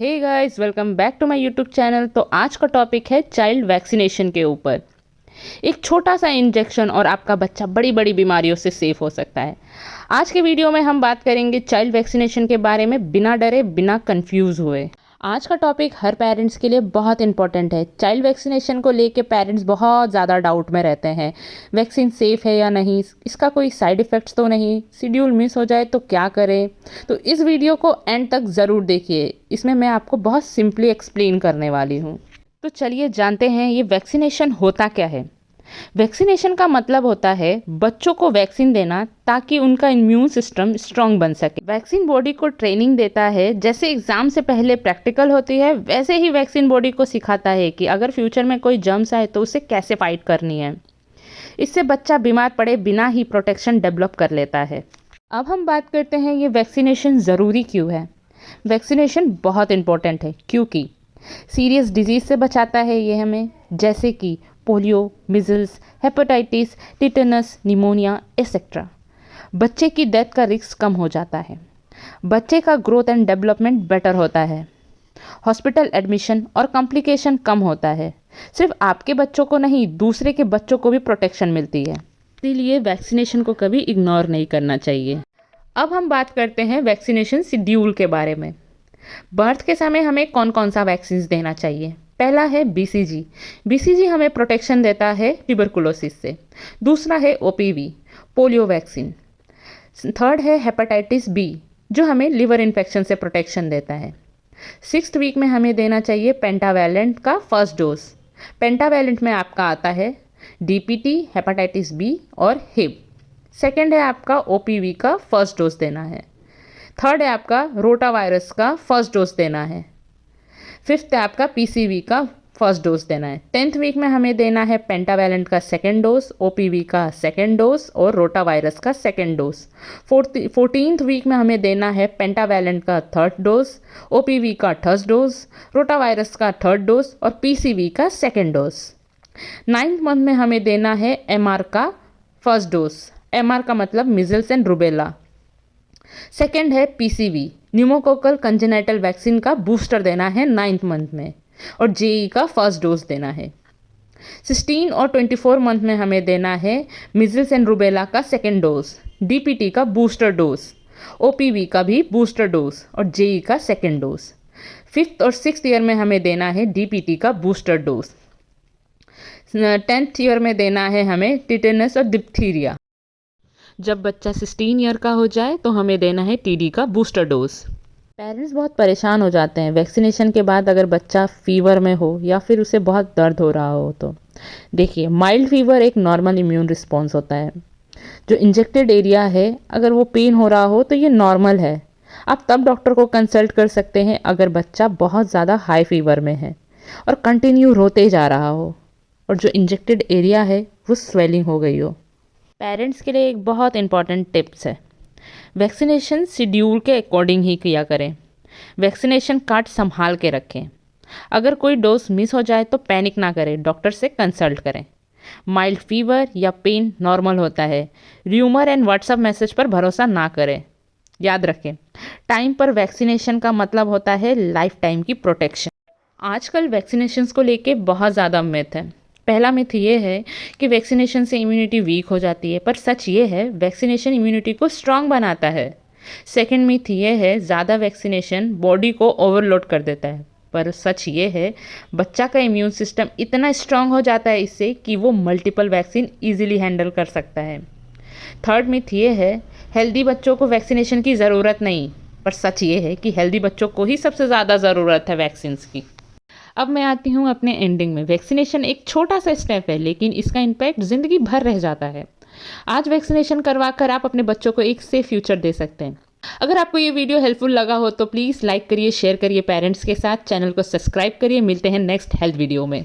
Hey guys, welcome back to my YouTube channel. तो आज का टॉपिक है चाइल्ड वैक्सीनेशन के ऊपर। एक छोटा सा इंजेक्शन और आपका बच्चा बड़ी बड़ी बीमारियों से सेफ हो सकता है। आज के वीडियो में हम बात करेंगे चाइल्ड वैक्सीनेशन के बारे में, बिना डरे बिना कंफ्यूज हुए। आज का टॉपिक हर पेरेंट्स के लिए बहुत इंपॉर्टेंट है। चाइल्ड वैक्सीनेशन को लेके पेरेंट्स बहुत ज़्यादा डाउट में रहते हैं। वैक्सीन सेफ़ है या नहीं, इसका कोई साइड इफ़ेक्ट्स तो नहीं, शेड्यूल मिस हो जाए तो क्या करें। तो इस वीडियो को एंड तक ज़रूर देखिए, इसमें मैं आपको बहुत सिंपली एक्सप्लेन करने वाली हूँ। तो चलिए जानते हैं ये वैक्सीनेशन होता क्या है। वैक्सीनेशन का मतलब होता है बच्चों को वैक्सीन देना ताकि उनका इम्यून सिस्टम स्ट्रांग बन सके। वैक्सीन बॉडी को ट्रेनिंग देता है। जैसे एग्जाम से पहले प्रैक्टिकल होती है, वैसे ही वैक्सीन बॉडी को सिखाता है कि अगर फ्यूचर में कोई जर्म्स आए तो उसे कैसे फाइट करनी है। इससे बच्चा बीमार पड़े बिना ही प्रोटेक्शन डेवलप कर लेता है। अब हम बात करते हैं ये वैक्सीनेशन ज़रूरी क्यों है। वैक्सीनेशन बहुत इंपॉर्टेंट है क्योंकि सीरियस डिजीज़ से बचाता है ये हमें, जैसे कि polio, measles, hepatitis, tetanus, pneumonia etcetera. बच्चे की डेथ का रिस्क कम हो जाता है। बच्चे का ग्रोथ एंड डेवलपमेंट बेटर होता है। हॉस्पिटल एडमिशन और कॉम्प्लिकेशन कम होता है। सिर्फ आपके बच्चों को नहीं, दूसरे के बच्चों को भी प्रोटेक्शन मिलती है। इसीलिए वैक्सीनेशन को कभी इग्नोर नहीं करना चाहिए। अब हम बात करते हैं वैक्सीनेशन शेड्यूल के बारे में। बर्थ के समय हमें कौन कौन सा वैक्सीन देना चाहिए। पहला है बीसीजी। बीसीजी हमें प्रोटेक्शन देता है ट्यूबरकुलोसिस से। दूसरा है ओपीवी, पोलियो वैक्सीन। थर्ड है हेपेटाइटिस बी, जो हमें लिवर इन्फेक्शन से प्रोटेक्शन देता है। 6th वीक में हमें देना चाहिए पेंटावैलेंट का फर्स्ट डोज। पेंटावैलेंट में आपका आता है डीपीटी, हेपेटाइटिस बी और हिब। सेकेंड है आपका ओपीवी का फर्स्ट डोज देना है। थर्ड है आपका रोटा वायरस का फर्स्ट डोज देना है। फिफ्थ है आपका पीसीवी का फर्स्ट डोज देना है। 10th वीक में हमें देना है पेंटावैलेंट का सेकेंड डोज, ओपीवी का सेकेंड डोज और रोटा वायरस का सेकेंड डोज। 14th वीक में हमें देना है पेंटावैलेंट का थर्ड डोज, ओपीवी का थर्ड डोज, रोटा वायरस का थर्ड डोज और पीसीवी का सेकेंड डोज। 9th मंथ में हमें देना है एमआर का फर्स्ट डोज। एमआर का मतलब मिजल्स एंड रूबेला। सेकेंड है पीसीवी, न्यूमोकोकल कंजेनाइटल वैक्सीन का बूस्टर देना है 9th मंथ में और जेई का फर्स्ट डोज देना है। 16 और 24 मंथ में हमें देना है मिजल्स एंड रूबेला का सेकेंड डोज, डीपीटी का बूस्टर डोज, ओपीवी का भी बूस्टर डोज और जेई का सेकेंड डोज। 5th और 6th ईयर में हमें देना है डीपीटी का बूस्टर डोज। 10th ईयर में देना है हमें टिटेनस और डिप्थीरिया। जब बच्चा 16 ईयर का हो जाए तो हमें देना है टीडी का बूस्टर डोज। पेरेंट्स बहुत परेशान हो जाते हैं वैक्सीनेशन के बाद अगर बच्चा फीवर में हो या फिर उसे बहुत दर्द हो रहा हो तो। देखिए, माइल्ड फीवर एक नॉर्मल इम्यून रिस्पॉन्स होता है। जो इंजेक्टेड एरिया है, अगर वो पेन हो रहा हो तो ये नॉर्मल है। आप तब डॉक्टर को कंसल्ट कर सकते हैं अगर बच्चा बहुत ज़्यादा हाई फीवर में है और कंटिन्यू रोते जा रहा हो और जो इंजेक्टेड एरिया है वो स्वेलिंग हो गई हो। पेरेंट्स के लिए एक बहुत इंपॉर्टेंट टिप्स है, वैक्सीनेशन शेड्यूल के अकॉर्डिंग ही किया करें। वैक्सीनेशन कार्ड संभाल के रखें। अगर कोई डोज मिस हो जाए तो पैनिक ना करें, डॉक्टर से कंसल्ट करें। माइल्ड फीवर या पेन नॉर्मल होता है। र्यूमर एंड व्हाट्सएप मैसेज पर भरोसा ना करें। याद रखें, टाइम पर वैक्सीनेशन का मतलब होता है लाइफ टाइम की प्रोटेक्शन। आजकल वैक्सीनेशंस को लेके बहुत ज़्यादा मिथ है। पहला मिथ ये है कि वैक्सीनेशन से इम्यूनिटी वीक हो जाती है, पर सच ये है वैक्सीनेशन इम्यूनिटी को स्ट्रांग बनाता है। सेकेंड मिथ ये है ज़्यादा वैक्सीनेशन बॉडी को ओवरलोड कर देता है, पर सच ये है बच्चा का इम्यून सिस्टम इतना स्ट्रांग हो जाता है इससे कि वो मल्टीपल वैक्सीन ईजिली हैंडल कर सकता है। थर्ड मिथ ये है हेल्दी बच्चों को वैक्सीनेशन की ज़रूरत नहीं, पर सच ये है कि हेल्दी बच्चों को ही सबसे ज़्यादा ज़रूरत है वैक्सीन की। अब मैं आती हूँ अपने एंडिंग में। वैक्सीनेशन एक छोटा सा स्टेप है, लेकिन इसका इम्पैक्ट ज़िंदगी भर रह जाता है। आज वैक्सीनेशन करवा कर आप अपने बच्चों को एक सेफ फ्यूचर दे सकते हैं। अगर आपको ये वीडियो हेल्पफुल लगा हो तो प्लीज़ लाइक करिए, शेयर करिए पेरेंट्स के साथ, चैनल को सब्सक्राइब करिए। मिलते हैं नेक्स्ट हेल्थ वीडियो में।